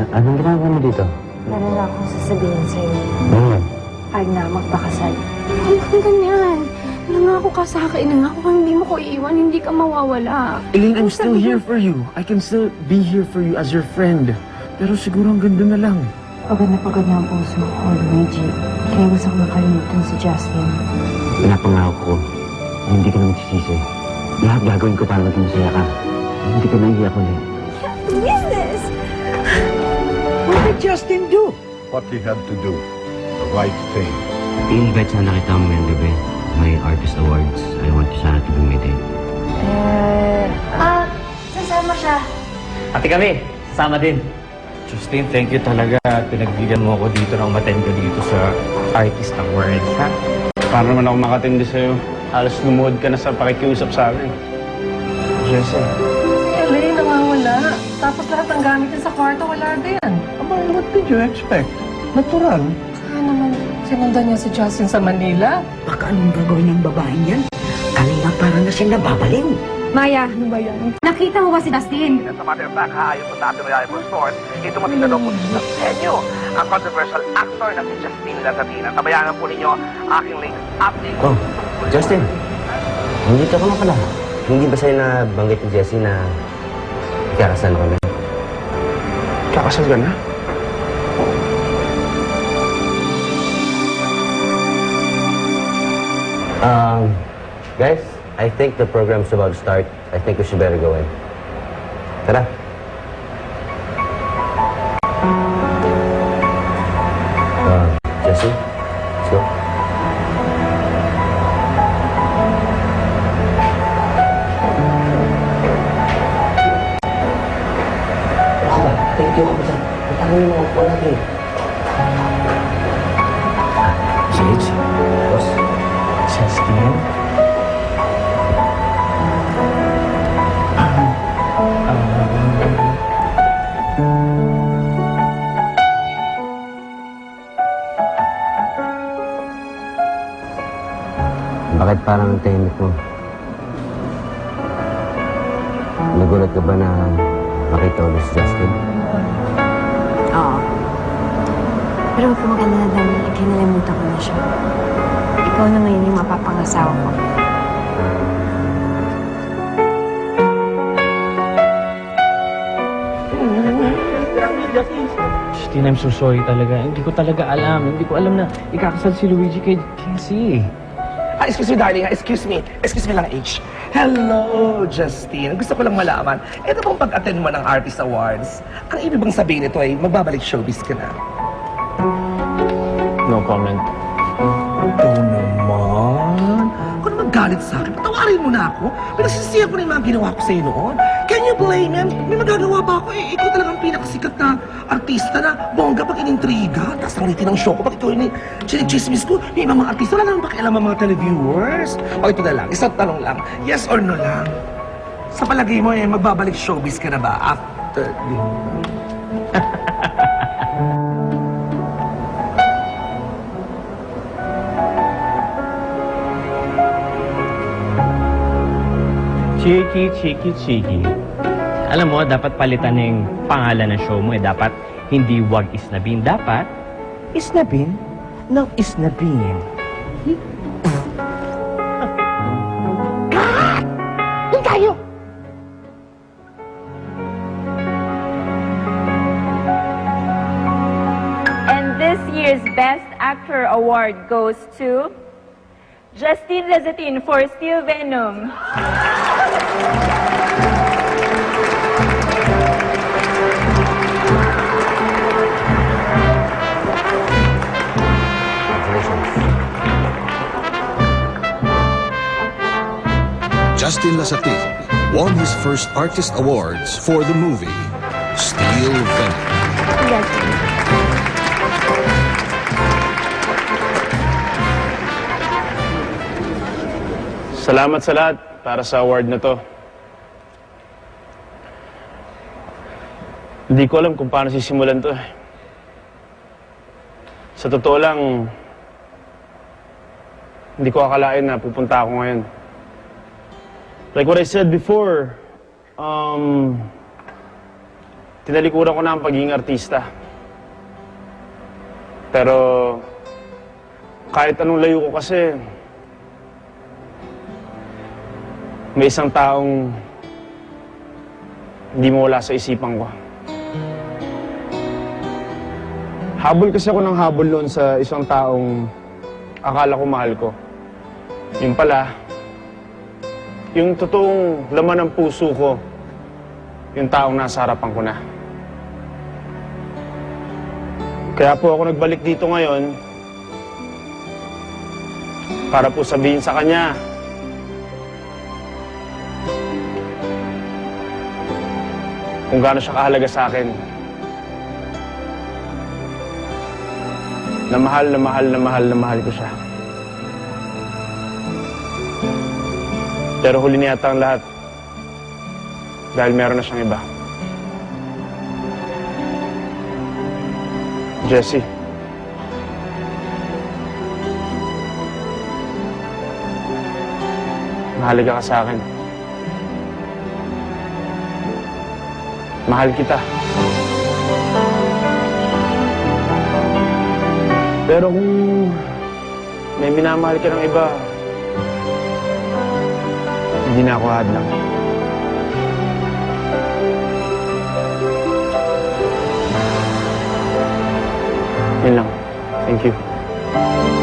Anong ginagawa mo dito? Meron na akong sasabihin sa'yo. Ay na, magpakasal. Ang ganyan. Nangako ka sa akin, nangako kang hindi mo ko iiwan, hindi ka mawawala. Elaine, I'm still here for you. I can still be here for you as your friend. Pero siguro ang ganda na lang. Pagod na ang puso ko, Luigi. Kaya gusto ko makalimutan si Justin. Pinapangako ko na hindi ka na magsisisi. Lahat gagawin ko para maging masaya ka. Hindi ka naiiyak ulit. Business! What did Justin do? What he had to do, the right thing. I-invite sana kita ngayong gabi. May Artist Awards. I want you sana to be my date. Sasama siya. Pati kami, sasama din. Justin, thank you talaga at pinagbigyan mo ako dito na umattend ko dito sa Artist Awards, ha? Para naman ako makatindi sa'yo. Halos lumuhod ka na sa pakikiusap sa akin. Jesse. Si Elaine nawawala. Tapos lahat ng gamit niya sa kwarto, wala din. Aba, what did you expect? Natural. Kaya naman, sinundan niya si Justin sa Manila. Baka anong gagawin ng babaeng yan? Kanina parang na siya nababaling. Maya, ano ba yan? Nakita mo ba si Justin? As a matter of fact, ayon sa ating reliable source, ito matinanong po sa senyo ang controversial actor na si Justin Lazatina. Tabayanan po ninyo aking latest update. Oh, Justin. Nandito ka na pala. Hindi ba sa'yo nabanggit ni Jessie na ikakasal kami? Kakasal ka na? Guys, I think the program's about to start. I think we should better go in. Tara. Jessie, let's go. Thank you, Kapatid. Matangin mo ako natin. Sage? Boss? Justin? Bakit parang ang tahimik mo? Nagulat ka ba na makita ulit si Justin? Oo. Pero huwag ka maganda na dahil kinalimutan ko na siya. Ikaw na ngayon yung mapapangasawa ko. Justin, I'm so sorry talaga. Hindi ko talaga alam. Hindi ko alam na ikakasal si Luigi kay Jessie. Excuse me, darling. Excuse me. Excuse me lang, H. Hello, Justin. Gusto ko lang malaman, ito bang pag-attend mo ng Artist Awards, ang ibig bang sabihin nito ay magbabalik showbiz ka na? No comment. Ito naman. Kung magalit sa akin, patawarin mo na ako. Pinagsisiya ko na yung mga ginawa ko sa'yo noon. Can you blame him? May magagawa ba ako? Ikaw talagang pinakasikat na artista na bongga pag inintriga. Tapos ang litin ng show ko, pag ikaw yung chinichismis ko, may ibang mga artista, wala naman pakialam ang mga televiewers. O ito na lang, isang tanong lang, yes or no lang? Sa palagay mo, magbabalik showbiz ka na ba after Cheeky. Alam mo, dapat palitan na yung pangalan ng show mo. Dapat hindi wag isnabin. Dapat isnabin ng isnabin. Doon tayo! And this year's Best Actor Award goes to Justin Lazatin for Steel Venom. Justin Lazatin won his first Artist Awards for the movie Steel Venom. Salamat sa lahat para sa award na to. Hindi ko alam kung paano sisimulan to eh. Sa totoo lang, hindi ko akalain na pupunta ako ngayon. Like what I said before, tinalikuran ko na ang pagiging artista. Pero kahit anong layo ko kasi, may isang taong hindi mawala sa isipan ko. Habol kasi ako ng habol noon sa isang taong akala ko mahal ko. Yung pala, yung totoong laman ng puso ko, yung taong nasa harapan ko na. Kaya po ako nagbalik dito ngayon para po sabihin sa kanya kung gaano siya kahalaga sa akin. Na mahal na mahal na mahal na mahal ko siya. Pero huli niya yata ang lahat dahil meron na siyang iba. Jessie. Mahalaga ka sa akin. Mahal kita. Pero kung may minamahal ka ng iba, hindi na ako hadlang. Yun lang. Thank you.